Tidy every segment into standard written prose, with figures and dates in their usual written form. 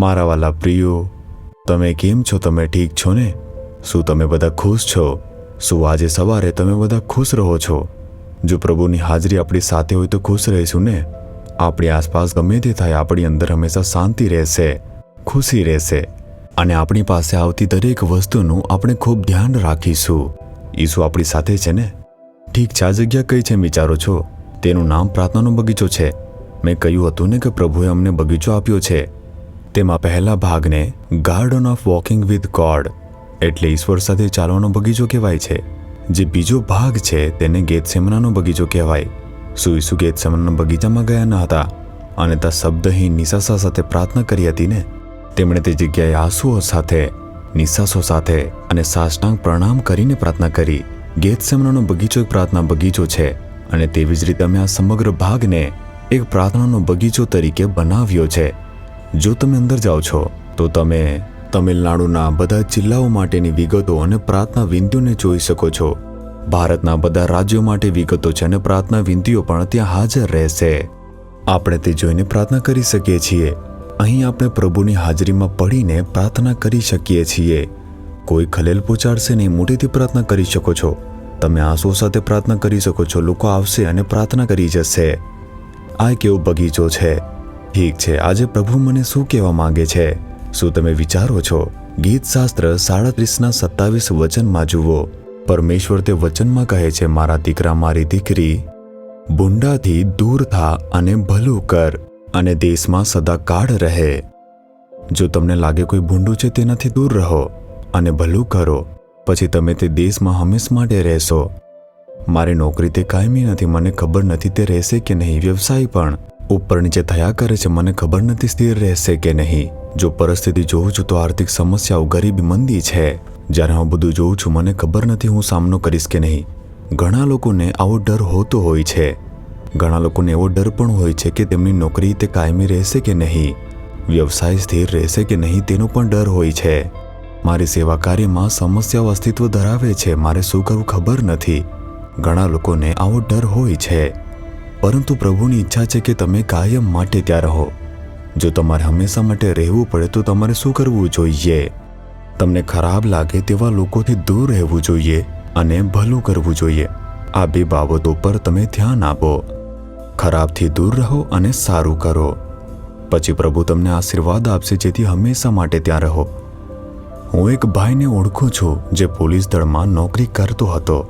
મારા વાલા પ્રિયો, તમે કેમ છો? તમે ઠીક છો ને? શું તમે બધા ખુશ છો? શું આજે સવારે તમે બધા ખુશ રહો છો? જો પ્રભુની હાજરી આપણી સાથે હોય તો ખુશ રહીશું ને. આપણી આસપાસ ગમે તે થાય, આપણી અંદર હંમેશા શાંતિ રહેશે, ખુશી રહેશે, અને આપણી પાસે આવતી દરેક વસ્તુનું આપણે ખૂબ ધ્યાન રાખીશું. ઈસુ આપણી સાથે છે ને? ઠીક છે, આ જગ્યા કઈ છે વિચારો છો? તેનું નામ પ્રાર્થનાનો બગીચો છે. મેં કહ્યું હતું ને કે પ્રભુએ અમને બગીચો આપ્યો છે. તેમાં પહેલા ભાગને garden of walking with God એટલે ઈશ્વર સાથે ચાલવાનો બગીચો કહેવાય છે. જે બીજો ભાગ છે તેને ગેથસેમનાનો બગીચો કહેવાય. શું ઈસુ ગેથસેમનાના બગીચામાં ગયા ન હતા અને ત્યાં શબ્દહીન નિશાસા સાથે પ્રાર્થના કરી હતી ને? તેમણે તે જગ્યાએ આંસુઓ સાથે, નિશાસો સાથે અને સાષ્ટાંગ પ્રણામ કરીને પ્રાર્થના કરી. ગેથસેમનાનો બગીચો એક પ્રાર્થના બગીચો છે અને તેવી જ રીતે અમે આ સમગ્ર ભાગને એક પ્રાર્થનાનો બગીચો તરીકે બનાવ્યો છે. જો તમે અંદર જાઓ છો તો તમે તમિલનાડુના બધા જિલ્લાઓ માટેની વિગતો અને પ્રાર્થના વિનંતીઓને જોઈ શકો છો. ભારતના બધા રાજ્યો માટે વિગતો છે અને પ્રાર્થના વિનંતીઓ પણ ત્યાં હાજર રહેશે. આપણે તે જોઈને પ્રાર્થના કરી શકીએ છીએ. અહીં આપણે પ્રભુની હાજરીમાં પડીને પ્રાર્થના કરી શકીએ છીએ. કોઈ ખલેલ પહોંચાડશે નહીં. મોટેથી પ્રાર્થના કરી શકો છો. તમે આંસુ સાથે પ્રાર્થના કરી શકો છો. લોકો આવશે અને પ્રાર્થના કરી જશે. આ એક એવો બગીચો છે. ઠીક છે, આજે પ્રભુ મને શું કહેવા માંગે છે? શું તમે વિચારો છો? ગીતશાસ્ત્ર 37:27 વચનમાં જુઓ. પરમેશ્વર તે વચનમાં કહે છે, મારા દીકરા, મારી દીકરી, ભૂંડાથી દૂર થા અને ભલું કર અને દેશમાં સદાકાળ રહે. જો તમને લાગે કોઈ ભૂંડું છે, તેનાથી દૂર રહો અને ભલું કરો, પછી તમે તે દેશમાં હંમેશ માટે રહેશો. મારી નોકરી તે કાયમી નથી, મને ખબર નથી તે રહેશે કે નહીં. વ્યવસાય પણ ઉપર નીચે થયા કરે છે, મને ખબર નથી સ્થિર રહેશે કે નહીં. જો પરિસ્થિતિ જોઉં છું તો આર્થિક સમસ્યાઓ, ગરીબી, મંદી છે. જ્યારે હું બધું જોઉં છું મને ખબર નથી હું સામનો કરીશ કે નહીં. ઘણા લોકોને આવો ડર હોતો હોય છે. ઘણા લોકોને એવો ડર પણ હોય છે કે તેમની નોકરી તે કાયમી રહેશે કે નહીં, વ્યવસાય સ્થિર રહેશે કે નહીં, તેનો પણ ડર હોય છે. મારી સેવા કાર્યમાં સમસ્યાઓ અસ્તિત્વ ધરાવે છે, મારે શું કરવું ખબર નથી. ઘણા લોકોને આવો ડર હોય છે. પરંતુ પ્રભુની ઈચ્છા છે કે તમે કાયમ માટે ત્યાં રહો. જો તમારે હંમેશા માટે રહેવું પડે તો તમારે શું કરવું જોઈએ? તમને ખરાબ લાગે તેવા લોકોથી દૂર રહેવું જોઈએ અને ભલું કરવું જોઈએ. આ બે બાબતો પર તમે ધ્યાન આપો. ખરાબથી દૂર રહો અને સારું કરો. પછી પ્રભુ તમને આશીર્વાદ આપશે, જેથી હંમેશા માટે ત્યાં રહો. હું એક ભાઈને ઓળખું છું જે પોલીસ દળમાં નોકરી કરતો હતો.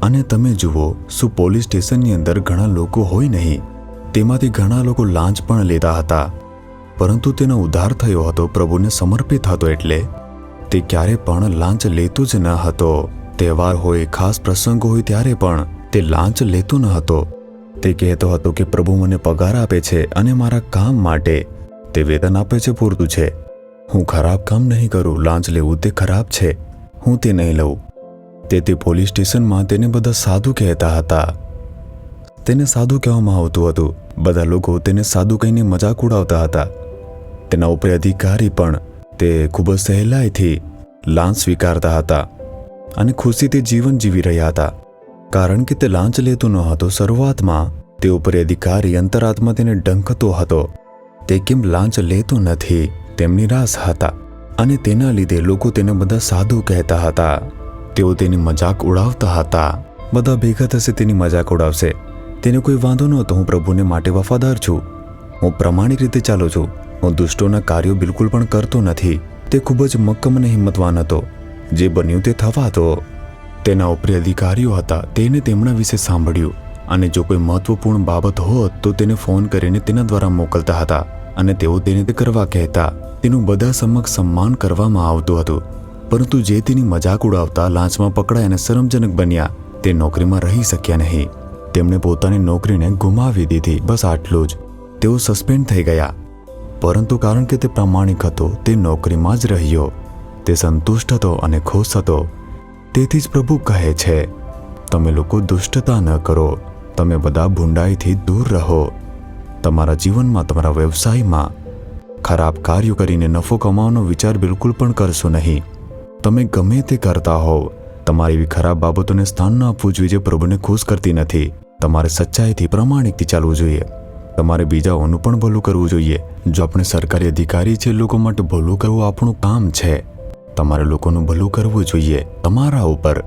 અને તમે જુઓ, શું પોલીસ સ્ટેશનની અંદર ઘણા લોકો હોય નહીં? તેમાંથી ઘણા લોકો લાંચ પણ લેતા હતા. પરંતુ તેનો ઉદ્ધાર થયો હતો, પ્રભુને સમર્પિત હતો, એટલે તે ક્યારે પણ લાંચ લેતો જ ન હતો. તહેવાર હોય, ખાસ પ્રસંગ હોય ત્યારે પણ તે લાંચ લેતો ન હતો. તે કહેતો હતો કે પ્રભુ મને પગાર આપે છે અને મારા કામ માટે તે વેતન આપે છે, પૂરતું છે. હું ખરાબ કામ નહીં કરું. લાંચ લેવું તે ખરાબ છે, હું તે નહીં લઉં. તેથી પોલીસ સ્ટેશનમાં તેને બધા સાધુ કહેતા હતા. તેને સાધુ કહેવામાં આવતું હતું. બધા લોકો તેને સાધુ કહીને મજાક ઉડાવતા હતા. તેના ઉપર અધિકારી પણ તે ખૂબ જ સહેલાઈથી લાંચ સ્વીકારતા હતા અને ખુશીથી જીવન જીવી રહ્યા હતા, કારણ કે તે લાંચ લેતો ન હતો. શરૂઆતમાં તે ઉપર અધિકારી અંતરાત્મા તેને ડંખતો હતો. તે કેમ લાંચ લેતો નથી તેમ નિરાશ હતા અને તેના લીધે લોકો તેને બધા સાધુ કહેતા હતા. તેઓ તેની મજાક ઉડાવતા હતા. બધા ભેગા થશે, તેની મજાક ઉડાવશે. તેને કોઈ વાંધો નહોતો. હું પ્રભુને માટે વફાદાર છું. હું પ્રામાણિક રીતે ચાલું છું. હું દુષ્ટોના કાર્યો બિલકુલ પણ કરતો નથી. તે ખૂબ જ મક્કમ અને હિંમતવાન હતો. જે બન્યું તે થવા દો. તેના ઉપરી અધિકારીઓ હતા. તેને તેમના વિશે સાંભળ્યું અને જો કોઈ મહત્વપૂર્ણ બાબત હોત તો તેને ફોન કરીને તેના દ્વારા મોકલતા હતા અને તેઓ તેને તે કરવા કહેતા. તેનું બધા સમક્ષ સન્માન કરવામાં આવતું હતું. પરંતુ જે તેની મજાક ઉડાવતા લાંચમાં પકડાય અને શરમજનક બન્યા, તે નોકરીમાં રહી શક્યા નહીં. તેમણે પોતાની નોકરીને ગુમાવી દીધી. બસ આટલું જ. તેઓ સસ્પેન્ડ થઈ ગયા. પરંતુ કારણ કે તે પ્રામાણિક હતો, તે નોકરીમાં જ રહ્યો. તે સંતુષ્ટ હતો અને ખુશ હતો. તેથી જ પ્રભુ કહે છે, તમે લોકો દુષ્ટતા ન કરો. તમે બધા ભૂંડાઈથી દૂર રહો. તમારા જીવનમાં, તમારા વ્યવસાયમાં ખરાબ કાર્યો કરીને નફો કમાવાનો વિચાર બિલકુલ પણ કરશો નહીં. તમે ગમે તે કરતા હોવ, તમારી એવી ખરાબ બાબતોને સ્થાન ન આપવું જોઈએ જે પ્રભુને ખુશ કરતી નથી. તમારે સચ્ચાઈથી, પ્રામાણિકથી ચાલવું જોઈએ. તમારે બીજાઓનું પણ ભલું કરવું જોઈએ. જો આપણે સરકારી અધિકારી છે, લોકો માટે ભલું કરવું આપણું કામ છે. તમારે લોકોનું ભલું કરવું જોઈએ તમારા ઉપર.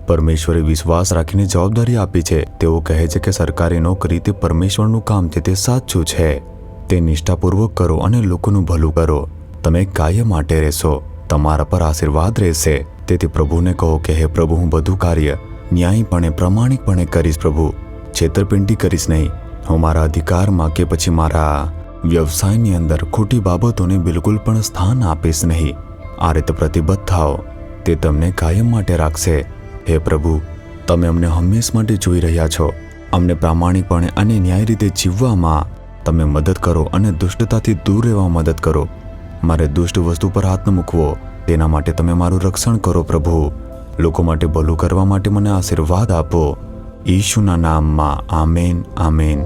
પરમેશ્વરે વિશ્વાસ રાખીને જવાબદારી આપી છે. તેઓ કહે છે કે સરકારી નોકરી તે પરમેશ્વરનું કામ છે, તે સાચું છે. તે નિષ્ઠાપૂર્વક કરો અને લોકોનું ભલું કરો. તમે કાયમ માટે રહેશો, તમારા પર આશીર્વાદ રહેશે. તેથી પ્રભુને કહો કે હે પ્રભુ, હું બધું કાર્ય ન્યાયીપણે પ્રામાણિકપણે કરીશ. પ્રભુ, છેતરપિંડી કરીશ નહીં. હું મારા અધિકારમાં કે પછી મારા વ્યવસાયની અંદર ખોટી બાબતોને બિલકુલ પણ સ્થાન આપીશ નહીં. આ રીતે પ્રતિબદ્ધ થાઓ, તે તમને કાયમ માટે રાખશે. હે પ્રભુ, તમે અમને હંમેશ માટે જોઈ રહ્યા છો. અમને પ્રામાણિકપણે અને ન્યાય રીતે જીવવામાં તમે મદદ કરો અને દુષ્ટતાથી દૂર રહેવા મદદ કરો. મારે દુષ્ટ વસ્તુ પર હાથ ન મૂકવો, તેના માટે તમે મારું રક્ષણ કરો. પ્રભુ, લોકો માટે ભલું કરવા માટે મને આશીર્વાદ આપો. ઈશુના નામમાં આમેન, આમેન.